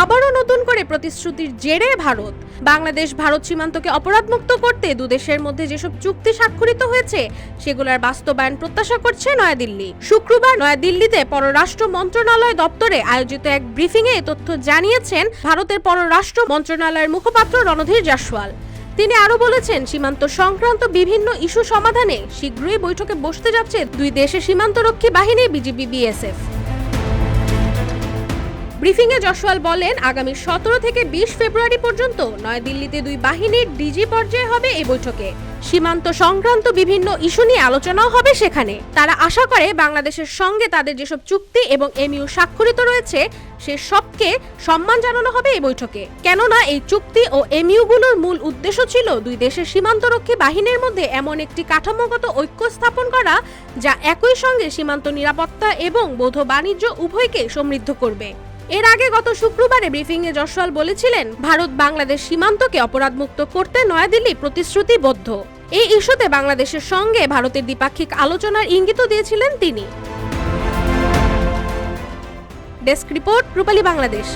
আবারও নতুন করে প্রতিশ্রুতির জেরে বাংলাদেশ ভারত সীমান্তকে অপরাধমুক্ত করতে দুদেশের মধ্যে যেসব চুক্তি স্বাক্ষরিত হয়েছে সেগুলোর বাস্তবায়ন প্রত্যাশা করছে নয়াদিল্লি। শুক্রবার নয়াদিল্লিতে পররাষ্ট্র মন্ত্রণালয় দপ্তরে আয়োজিত এক ব্রিফিংয়ে এ তথ্য জানিয়েছেন ভারতের পররাষ্ট্র মন্ত্রণালয়ের মুখপাত্র রণধীর জাসওয়াল। তিনি আরো বলেছেন, সীমান্ত সংক্রান্ত বিভিন্ন ইস্যু সমাধানে শীঘ্রই বৈঠকে বসতে যাচ্ছে দুই দেশের সীমান্তরক্ষী বাহিনী বিজিবি বিএসএফ। ব্রিফিংয়ে জাসওয়াল বলেন, আগামী 17 থেকে 20 ফেব্রুয়ারি পর্যন্ত নয়াদিল্লিতে দুই বাহিনীর ডিজি পর্যায়ে হবে এই বৈঠকে। সীমান্ত সংক্রান্ত বিভিন্ন ইস্যু নিয়ে আলোচনাও হবে সেখানে। তারা আশা করে বাংলাদেশের সঙ্গে তাদের যেসব চুক্তি এবং এমইউ স্বাক্ষরিত রয়েছে সে সবকে সম্মান জানানো হবে এই বৈঠকে। কেননা এই চুক্তি ও এমইউগুলোর মূল উদ্দেশ্য ছিল দুই দেশের সীমান্তরক্ষী বাহিনীর মধ্যে এমন একটি কাঠামোগত ঐক্য স্থাপন করা যা একই সঙ্গে সীমান্ত নিরাপত্তা এবং বৈধ বাণিজ্য উভয়কে সমৃদ্ধ করবে। এর আগে গত শুক্রবারে ব্রিফিংয়ে জাসওয়াল বলেছিলেন, ভারত বাংলাদেশ সীমান্তকে অপরাধমুক্ত করতে নয়াদিল্লি প্রতিশ্রুতিবদ্ধ। এই ইস্যুতে বাংলাদেশের সঙ্গে ভারতের দ্বিপাক্ষিক আলোচনার ইঙ্গিতও দিয়েছিলেন তিনি। ডেস্ক রিপোর্ট, রূপালী বাংলাদেশ।